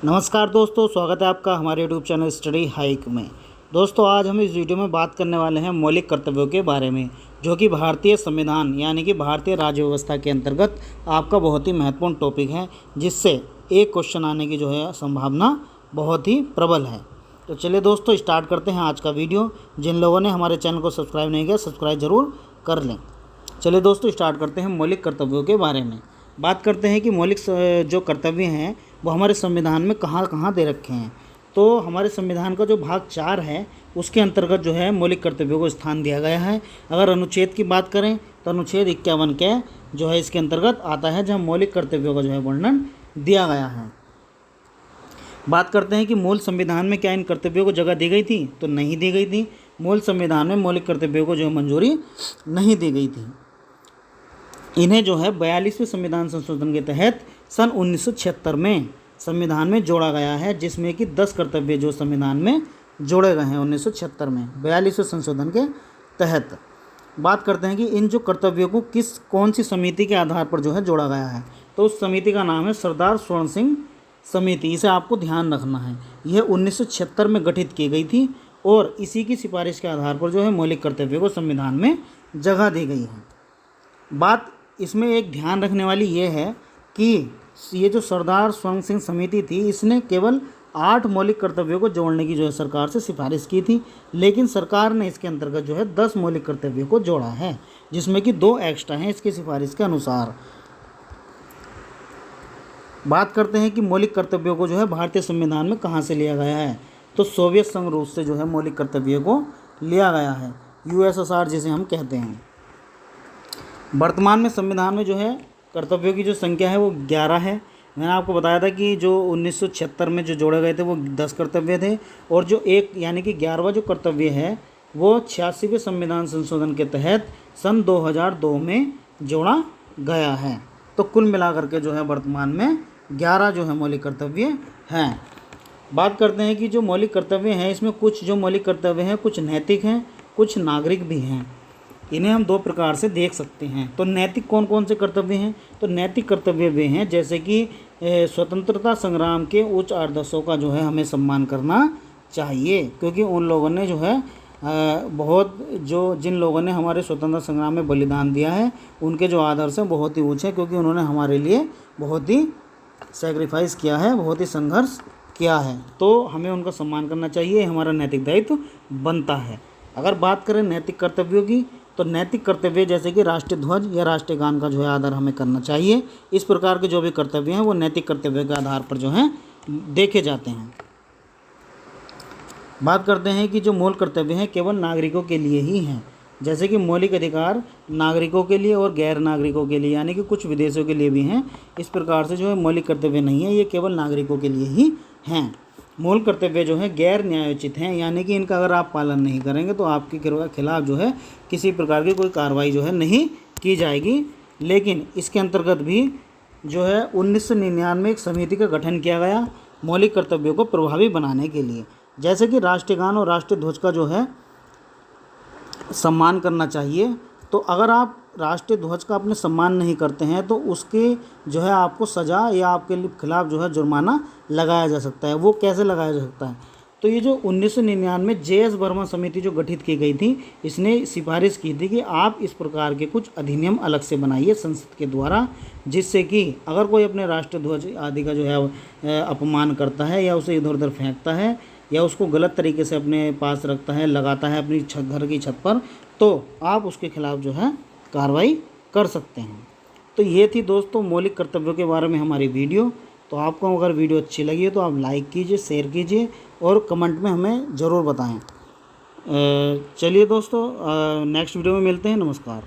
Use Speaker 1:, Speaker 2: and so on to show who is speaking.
Speaker 1: नमस्कार दोस्तों, स्वागत है आपका हमारे यूट्यूब चैनल स्टडी हाइक में। दोस्तों, आज हम इस वीडियो में बात करने वाले हैं मौलिक कर्तव्यों के बारे में, जो कि भारतीय संविधान यानी कि भारतीय राज्य व्यवस्था के अंतर्गत आपका बहुत ही महत्वपूर्ण टॉपिक है, जिससे एक क्वेश्चन आने की जो है संभावना बहुत ही प्रबल है। तो चलिए दोस्तों, स्टार्ट करते हैं आज का वीडियो। जिन लोगों ने हमारे चैनल को सब्सक्राइब नहीं किया, सब्सक्राइब ज़रूर कर लें। चलिए दोस्तों, स्टार्ट करते हैं मौलिक कर्तव्यों के बारे में। बात करते हैं कि मौलिक जो कर्तव्य हैं वो हमारे संविधान में कहाँ कहाँ दे रखे हैं। तो हमारे संविधान का जो भाग 4 है उसके अंतर्गत जो है मौलिक कर्तव्यों को स्थान दिया गया है। अगर अनुच्छेद की बात करें तो अनुच्छेद 51 के जो है इसके अंतर्गत आता है, जहाँ मौलिक कर्तव्यों का जो है वर्णन दिया गया है। बात करते हैं कि मूल संविधान में क्या इन कर्तव्यों को जगह दी गई थी, तो नहीं दी गई थी। मूल संविधान में मौलिक कर्तव्यों को जो है मंजूरी नहीं दी गई थी। इन्हें जो है 42वें संविधान संशोधन के तहत सन 1976 में संविधान में जोड़ा गया है, जिसमें कि 10 कर्तव्य जो संविधान में जोड़े गए हैं 1976 में 42वें संशोधन के तहत। बात करते हैं कि इन जो कर्तव्यों को कौन सी समिति के आधार पर जो है जोड़ा गया है, तो उस समिति का नाम है सरदार स्वर्ण सिंह समिति। इसे आपको ध्यान रखना है। यह 1976 में गठित की गई थी और इसी की सिफारिश के आधार पर जो है मौलिक कर्तव्यों को संविधान में जगह दी गई है। बात इसमें एक ध्यान रखने वाली ये है कि ये जो सरदार स्वर्ण सिंह समिति थी, इसने केवल 8 मौलिक कर्तव्यों को जोड़ने की जो है सरकार से सिफारिश की थी, लेकिन सरकार ने इसके अंतर्गत जो है 10 मौलिक कर्तव्यों को जोड़ा है, जिसमें कि 2 एक्स्ट्रा हैं इसकी सिफारिश के अनुसार। बात करते हैं कि मौलिक कर्तव्यों को जो है भारतीय संविधान में कहाँ से लिया गया है, तो सोवियत संघ रूस से जो है मौलिक कर्तव्यों को लिया गया है, USSR जिसे हम कहते हैं। वर्तमान में संविधान में जो है कर्तव्यों की जो संख्या है वो 11 है। मैंने आपको बताया था कि जो 1976 में जो जोड़े गए थे वो 10 कर्तव्य थे, और जो एक यानी कि 11वां जो कर्तव्य है वो 86वें संविधान संशोधन के तहत सन 2002 में जोड़ा गया है। तो कुल मिलाकर के जो है वर्तमान में 11 जो है मौलिक कर्तव्य हैं। बात करते हैं कि जो मौलिक कर्तव्य हैं इसमें कुछ जो मौलिक कर्तव्य हैं कुछ नैतिक हैं, कुछ नागरिक भी हैं। इन्हें हम 2 प्रकार से देख सकते हैं। तो नैतिक कौन कौन से कर्तव्य हैं, तो नैतिक कर्तव्य वे हैं जैसे कि स्वतंत्रता संग्राम के उच्च आदर्शों का जो है हमें सम्मान करना चाहिए, क्योंकि उन लोगों ने जो है जिन लोगों ने हमारे स्वतंत्रता संग्राम में बलिदान दिया है उनके जो आदर्श हैं बहुत ही ऊँचे हैं, क्योंकि उन्होंने हमारे लिए बहुत ही सेक्रीफाइस किया है, बहुत ही संघर्ष किया है। तो हमें उनका सम्मान करना चाहिए, हमारा नैतिक दायित्व बनता है। अगर बात करें नैतिक कर्तव्यों की, तो नैतिक कर्तव्य जैसे कि राष्ट्रीय ध्वज या राष्ट्रीय गान का जो है आदर हमें करना चाहिए। इस प्रकार के जो भी कर्तव्य हैं वो नैतिक कर्तव्य के आधार पर जो हैं देखे जाते हैं। बात करते हैं कि जो मूल कर्तव्य हैं केवल नागरिकों के लिए ही हैं, जैसे कि मौलिक अधिकार नागरिकों के लिए और गैर नागरिकों के लिए, यानी कि कुछ विदेशों के लिए भी हैं। इस प्रकार से जो है मौलिक कर्तव्य नहीं है, ये केवल नागरिकों के लिए ही हैं। मूल कर्तव्य जो है गैर न्यायोचित हैं, यानी कि इनका अगर आप पालन नहीं करेंगे तो आपके खिलाफ जो है किसी प्रकार की कोई कार्रवाई जो है नहीं की जाएगी। लेकिन इसके अंतर्गत भी जो है 1999 एक समिति का गठन किया गया मौलिक कर्तव्यों को प्रभावी बनाने के लिए, जैसे कि राष्ट्रीय गान और राष्ट्रीय ध्वज का जो है सम्मान करना चाहिए। तो अगर आप राष्ट्रीय ध्वज का अपने सम्मान नहीं करते हैं तो उसके जो है आपको सज़ा या आपके खिलाफ जो है जुर्माना लगाया जा सकता है। वो कैसे लगाया जा सकता है, तो ये जो 1999 JS वर्मा समिति जो गठित की गई थी, इसने सिफारिश की थी कि आप इस प्रकार के कुछ अधिनियम अलग से बनाइए संसद के द्वारा, जिससे कि अगर कोई अपने राष्ट्रीय ध्वज आदि का जो है अपमान करता है या उसे इधर उधर फेंकता है या उसको गलत तरीके से अपने पास रखता है, लगाता है अपनी घर की छत पर, तो आप उसके खिलाफ जो है कार्रवाई कर सकते हैं। तो ये थी दोस्तों मौलिक कर्तव्यों के बारे में हमारी वीडियो। तो आपको अगर वीडियो अच्छी लगी है तो आप लाइक कीजिए, शेयर कीजिए और कमेंट में हमें ज़रूर बताएं। चलिए दोस्तों, नेक्स्ट वीडियो में मिलते हैं। नमस्कार।